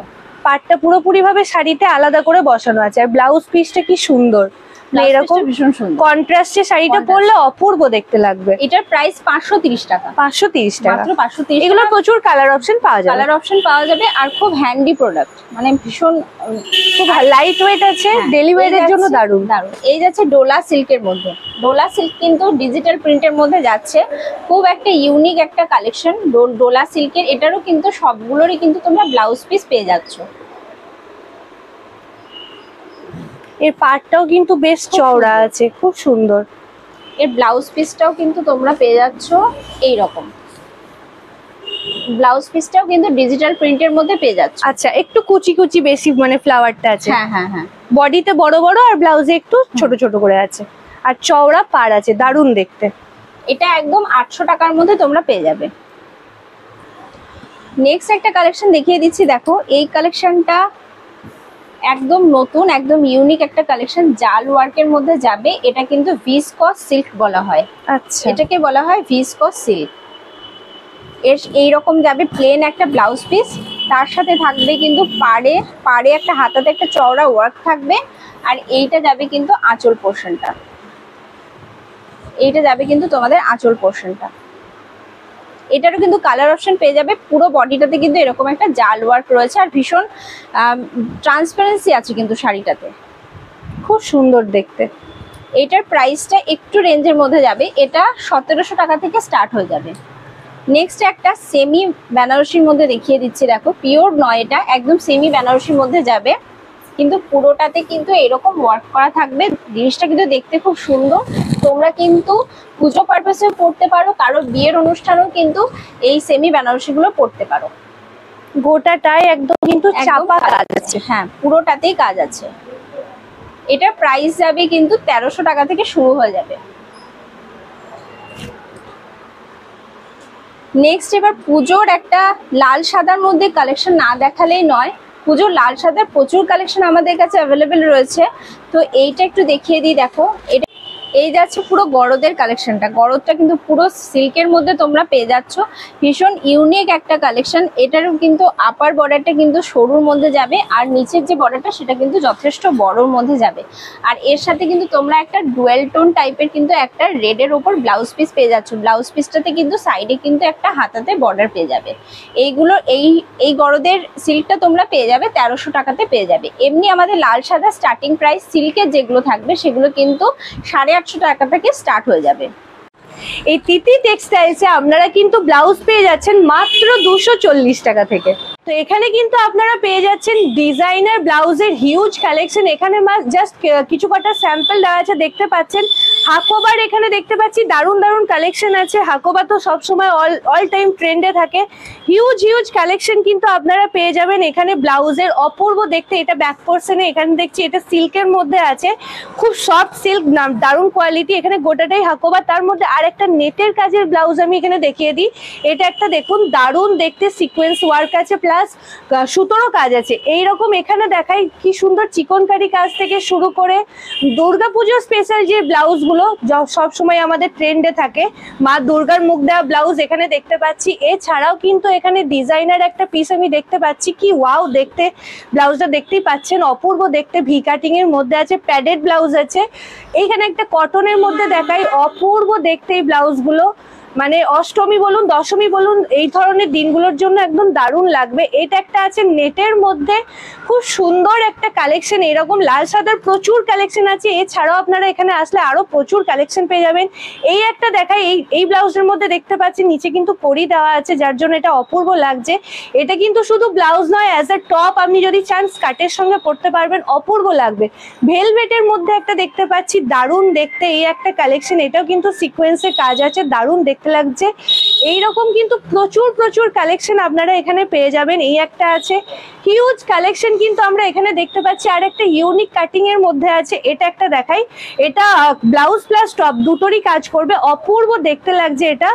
পাটটা পুরোপুরি ভাবে শাড়িতে আলাদা করে বসানো আছে। আর ব্লাউজ পিসটা কি সুন্দর, আপনি এরকম ভীষণ সুন্দর। কন্ট্রাস্টে শাড়িটা পরলে অপূর্ব দেখতে লাগবে। এটার প্রাইস 530 টাকা, 530 টাকা, মাত্র 530। এগুলো প্রচুর কালার অপশন পাওয়া যাবে, কালার অপশন পাওয়া যাবে আর খুব হ্যান্ডি প্রোডাক্ট, মানে ভীষণ খুব লাইট ওয়েট আছে, ডেলি এই ওয়্যারের জন্য যাচ্ছে- দারুণ। দারুণ। এই যাচ্ছে ডোলা সিল্কের মধ্যে। ডোলা সিল্ক কিন্তু ডিজিটাল প্রিন্টের মধ্যে যাচ্ছে, খুব একটা ইউনিক একটা কালেকশন ডোলা সিল্কের। এটারও কিন্তু সবগুলোরই কিন্তু তোমরা ব্লাউজ পিস পেয়ে যাচ্ছ। এর পাড়টাও কিন্তু বেশ চওড়া আছে, খুব সুন্দর। এর ব্লাউজ পিসটাও কিন্তু তোমরা পেয়ে যাচ্ছ এই রকম। ব্লাউজ পিসটাও কিন্তু ডিজিটাল প্রিন্টের মধ্যে পেয়ে যাচ্ছ। আচ্ছা, একটু কুচি কুচি বেশি মানে ফ্লাওয়ারটা আছে, হ্যাঁ হ্যাঁ হ্যাঁ, বডিতে বড় বড় আর ব্লাউজে একটু ছোট ছোট করে আছে, আর চওড়া পাড় আছে, দারুণ দেখতে। এটা একদম 800 টাকার মধ্যে তোমরা পেয়ে যাবে। নেক্সট একটা কালেকশন দেখিয়ে দিচ্ছি, দেখো এই কালেকশনটা একদম নতুন, একদম ইউনিক একটা কালেকশন, জাল ওয়ার্কের মধ্যে যাবে। এটা কিন্তু ভিসকস সিল্ক বলা হয়, আচ্ছা, এটাকে বলা হয় ভিসকস সিল্ক। এর এইরকম যাবে প্লেন একটা ব্লাউজ পিস, তার সাথে থাকবে কিন্তু পাড়ে একটা হাতাতে একটা চওড়া ওয়ার্ক থাকবে। আর এইটা যাবে কিন্তু আঁচল পোর্শনটা, এইটা যাবে কিন্তু তোমাদের আঁচল পোর্শনটা। এটারও কিন্তু কালার অপশন পেয়ে যাবে। পুরো বডিটাতে কিন্তু এরকম একটা জাল ওয়ার্ক রয়েছে আর ভীষণ ট্রান্সপারেন্সি আছে কিন্তু শাড়িটাতে, খুব সুন্দর দেখতে। এটার প্রাইসটা একটু রেঞ্জের মধ্যে যাবে, এটা 1700 টাকা থেকে স্টার্ট হয়ে যাবে। নেক্সট একটা সেমি বেনারসির মধ্যে দেখিয়ে দিচ্ছি, দেখো পিওর নয়, এটা একদম সেমি বেনারসির মধ্যে যাবে, কিন্তু পুরোটাতে কিন্তু এরকম ওয়ার্ক করা থাকবে। জিনিসটা কিন্তু দেখতে খুব সুন্দর। তোমরা কিন্তু পুজো পারপাসেও পড়তে পারো, কারো বিয়ের অনুষ্ঠানেও কিন্তু এই সেমি বেনারসিগুলো পড়তে পারো। গোটাটাই একদম কিন্তু চাপা কাজ আছে, হ্যাঁ পুরোটাতেই কাজ আছে। এটার প্রাইস যাবে কিন্তু 1300 টাকা থেকে শুরু হয়ে যাবে। নেক্সট এবার পুজোর একটা লাল সাদার মধ্যে কালেকশন না দেখালেই নয়। পুজোর লাল সাদার প্রচুর কালেকশন আমাদের কাছে অ্যাভেলেবেল রয়েছে, তো এইটা একটু দেখিয়ে দিই। দেখো এটা এই যাচ্ছে পুরো গরদের কালেকশনটা, গরদটা কিন্তু পুরো সিল্কের মধ্যে তোমরা পেয়ে যাচ্ছ, ভীষণ ইউনিক একটা কালেকশন। এটারও কিন্তু আপার বর্ডারটা কিন্তু সরুর মধ্যে যাবে আর নিচের যে বর্ডারটা সেটা কিন্তু যথেষ্ট বড়র মধ্যে যাবে। আর এর সাথে কিন্তু তোমরা একটা ডুয়েল টোন টাইপের কিন্তু একটা রেডের ওপর ব্লাউজ পিস পেয়ে যাচ্ছ। ব্লাউজ পিসটাতে কিন্তু সাইডে কিন্তু একটা হাতাতে বর্ডার পেয়ে যাবে। এইগুলো এই গরদের সিল্কটা তোমরা পেয়ে যাবে 1300 টাকাতে পেয়ে যাবে। এমনি আমাদের লাল সাদা স্টার্টিং প্রাইস সিল্কের যেগুলো থাকবে সেগুলো কিন্তু 850 টাকা থেকে স্টার্ট হয়ে যাবে। এই তিতি টেক্সটাইলসে আপনারা কিন্তু ব্লাউজ পেয়ে যাচ্ছেন মাত্র 240 টাকা থেকে। তো এখানে কিন্তু আপনারা পেয়ে যাচ্ছেন ডিজাইনার ব্লাউজের হিউজ কালেকশন। এখানে জাস্ট কিছু কটা স্যাম্পল দেওয়া আছে, দেখতে পাচ্ছেন। হাকোবার এখানে দেখতে পাচ্ছি দারুণ দারুণ কালেকশন আছে। হাকোবা তো সবসময় অল টাইম ট্রেন্ডে থাকে। হিউজ কালেকশন কিন্তু আপনারা পেয়ে যাবেন এখানে ব্লাউজের, অপূর্ব দেখতে। এটা ব্যাক পোর্শনে এখানে দেখছি এটা সিল্কের মধ্যে আছে, খুব সফট সিল্ক, দারুণ কোয়ালিটি। এখানে গোটাটাই হাকোবা, তার মধ্যে আর একটা নেটের কাজের ব্লাউজ আমি এখানে দেখিয়ে দিই। এটা একটা দেখুন দারুণ দেখতে, সিকোয়েন্স ওয়ার্ক আছে প্লাস সুতোরও কাজ আছে। এইরকম এখানে দেখাই কি সুন্দর চিকনকারি কাজ থেকে শুরু করে দুর্গাপুজো স্পেশাল যে ব্লাউজগুলো সব সময় আমাদের ট্রেন্ডে থাকে, মা দুর্গার মুখ দেওয়া ব্লাউজ এখানে দেখতে পাচ্ছি। এছাড়াও কিন্তু এখানে ডিজাইনার একটা পিস আমি দেখতে পাচ্ছি, কি ওয়াও দেখতে ব্লাউজটা, দেখতেই পাচ্ছেন অপূর্ব দেখতে। ভি কাটিং এর মধ্যে আছে, প্যাডেড ব্লাউজ আছে। এইখানে একটা কটনের মধ্যে দেখাই, অপূর্ব দেখতে এই ব্লাউজগুলো। মানে অষ্টমী বলুন দশমী বলুন এই ধরনের দিনগুলোর জন্য একদম দারুণ লাগবে। এটা একটা আছে নেটের মধ্যে, খুব সুন্দর একটা কালেকশন। এরকম লাল সাদার প্রচুর কালেকশন আছে। এছাড়াও আপনারা এখানে আসলে আরো প্রচুর কালেকশন পেয়ে যাবেন। এই একটা দেখাই, এই ব্লাউজের মধ্যে দেখতে পাচ্ছেন নিচে কিন্তু কড়ি দেওয়া আছে, যার জন্য এটা অপূর্ব লাগছে। এটা কিন্তু শুধু ব্লাউজ নয়, অ্যাজ এ টপ আপনি যদি চান স্কার্টের সঙ্গে পরতে পারবেন, অপূর্ব লাগবে। ভেলভেটের মধ্যে একটা দেখতে পাচ্ছি দারুণ দেখতে, এই একটা কালেকশন। এটাও কিন্তু সিকোয়েন্সের কাজ আছে, দারুণ দেখতে লাগছে। এইরকম কিন্তু প্রচুর কালেকশন আপনারা এখানে পেয়ে যাবেন। এই একটা আছে, হিউজ কালেকশন কিন্তু আমরা এখানে দেখতে পাচ্ছি। আর একটা ইউনিক কাটিং এর মধ্যে আছে, এটা একটা দেখাই। এটা ব্লাউজ প্লাস টপ দুটোরই কাজ করবে, অপূর্ব দেখতে লাগছে এটা।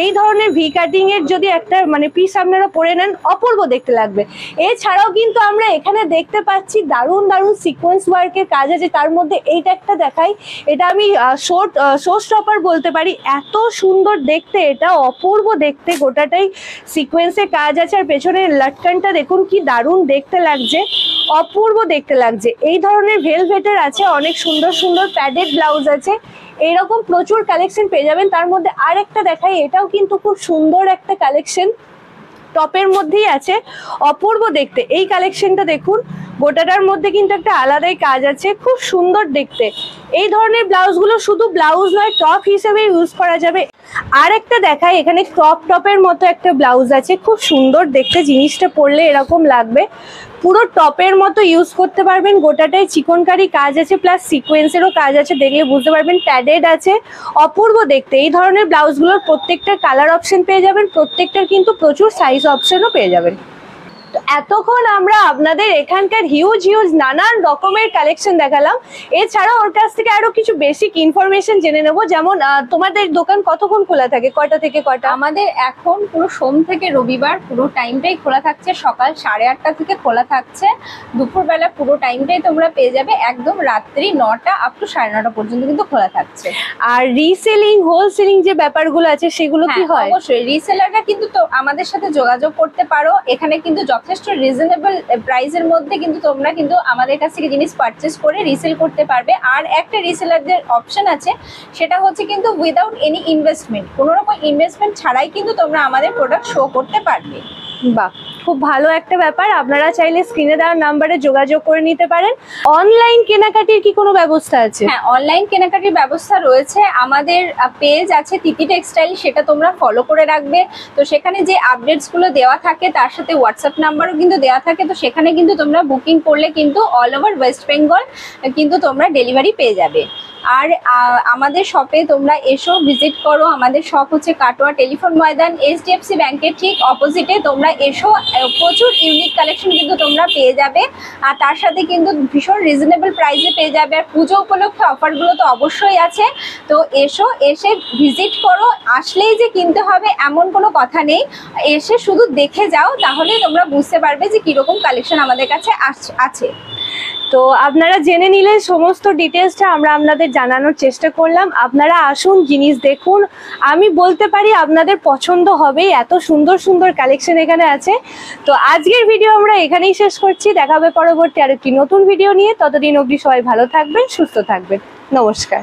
এই ধরনের ভি কাটিং এর যদি একটা মানে পিস আপনারা পরে নেন, অপূর্ব দেখতে লাগবে। এছাড়াও কিন্তু আমরা এখানে দেখতে পাচ্ছি দারুণ সিকোয়েন্স ওয়ার্কের কাজ আছে। তার মধ্যে এইটা একটা দেখাই, এটা আমি শো স্টপার বলতে পারি, এত সুন্দর দেখতে এটা, অপূর্ব অপূর্ব দেখতে, গোটাটাই সিকোয়েন্সে কাজ আছে আর পেছনের লাটকানটা দেখুন কি দারুণ দেখতে লাগছে, অপূর্ব দেখতে লাগছে। এই ধরনের ভেলভেটের আছে, অনেক সুন্দর সুন্দর প্যাডেড ব্লাউজ আছে, এইরকম প্রচুর কালেকশন পেয়ে যাবেন। তার মধ্যে আরেকটা দেখাই, এটাও কিন্তু খুব সুন্দর একটা কালেকশন, টপের মধ্যেই আছে, অপূর্ব দেখতে। এই কালেকশনটা দেখুন, গোটাটার মধ্যে কিন্তু একটা আলাদাই কাজ আছে, খুব সুন্দর দেখতে। এই ধরনের ব্লাউজগুলো শুধু ব্লাউজ নয়, টপ হিসেবে ইউজ করা যাবে। আর একটা দেখাই, এখানে ক্রপ টপের মতো একটা ব্লাউজ আছে, খুব সুন্দর দেখতে, জিনিসটা পরলে এরকম লাগবে, পুরো টপের মতো ইউজ করতে পারবেন। গোটাটাই চিকনকারি কাজ আছে, প্লাস সিকোয়েন্সেরও কাজ আছে, দেখলে বুঝতে পারবেন প্যাডেড আছে, অপূর্ব দেখতে। এই ধরনের ব্লাউজগুলোর প্রত্যেকটার কালার অপশন পেয়ে যাবেন, প্রত্যেকটার কিন্তু প্রচুর সাইজ অপশনও পেয়ে যাবেন। তো এতক্ষণ আমরা আপনাদের এখানকার হিউজ নানান রকমের কালেকশন দেখালাম। এছাড়া ওর কাছ থেকে আরো কিছু বেসিক ইনফরমেশন জেনে নেবো, যেমন তোমাদের দোকান কতক্ষণ খোলা থাকে, কয়টা থেকে কয়টা? আমাদের এখন পুরো সোম থেকে রবিবার পুরো টাইমটাই খোলা থাকছে, সকাল 8:30 থেকে খোলা থাকছে, দুপুরবেলা পুরো টাইমটাই তোমরা পেয়ে যাবে, একদম রাত্রি 9টা আপ টু 9:30 পর্যন্ত কিন্তু খোলা থাকছে। আর রিসেলিং হোলসেলিং যে ব্যাপারগুলো আছে সেগুলো কি হয়? অবশ্যই রিসেলাররা কিন্তু তো আমাদের সাথে যোগাযোগ করতে পারো, এখানে কিন্তু যথেষ্ট রিজনেবল প্রাইসের মধ্যে কিন্তু তোমরা কিন্তু আমাদের কাছ থেকে জিনিস পারচেস করে রিসেল করতে পারবে। আর একটা রিসেলারদের অপশন আছে, সেটা হচ্ছে কিন্তু উইদাউট এনি ইনভেস্টমেন্ট, কোনো রকম ইনভেস্টমেন্ট ছাড়াই কিন্তু তোমরা আমাদের প্রোডাক্ট শো করতে পারবে। বাহ, খুব ভালো একটা ব্যাপার। আপনারা চাইলে স্ক্রিনে দেওয়া নাম্বারে যোগাযোগ করে নিতে পারেন। অনলাইন কেনাকাটির কি কোনো ব্যবস্থা আছে? হ্যাঁ, অনলাইন কেনাকাটির ব্যবস্থা রয়েছে। আমাদের পেজ আছে তিতি টেক্সটাইল, সেটা তোমরা ফলো করে রাখবে। তো সেখানে যে আপডেটস গুলো দেওয়া থাকে তার সাথে হোয়াটসঅ্যাপ নাম্বারও কিন্তু দেওয়া থাকে। তো সেখানে কিন্তু তোমরা বুকিং করলে কিন্তু অল ওভার ওয়েস্ট বেঙ্গল কিন্তু তোমরা ডেলিভারি পেয়ে যাবে। আর আমাদের শপে তোমরা এসো, ভিজিট করো। আমাদের শপ হচ্ছে কাটোয়া টেলিফোন ময়দান, HDFC ব্যাংকের ঠিক অপোজিটে। তোমরা এসো, প্রচুর ইউনিক কালেকশন কিন্তু তোমরা পেয়ে যাবে, আর তার সাথে কিন্তু ভীষণ রিজনেবল প্রাইসে পেয়ে যাবে। আর পুজো উপলক্ষে অফারগুলো তো অবশ্যই আছে। তো এসো, এসে ভিজিট করো, আসলেই যে কিনতে হবে এমন কোনো কথা নেই, এসে শুধু দেখে যাও, তাহলেই তোমরা বুঝতে পারবে যে কীরকম কালেকশন আমাদের কাছে আছে। তো আপনারা জেনে নিলেন, সমস্ত ডিটেলসটা আমরা আপনাদের জানানোর চেষ্টা করলাম। আপনারা আসুন, জিনিস দেখুন, আমি বলতে পারি আপনাদের পছন্দ হবেই, এত সুন্দর সুন্দর কালেকশন এখানে আছে। তো আজকের ভিডিও আমরা এখানেই শেষ করছি, দেখা হবে পরবর্তী আরেকটি নতুন ভিডিও নিয়ে। ততদিন অবধি সবাই ভালো থাকবেন, সুস্থ থাকবেন, নমস্কার।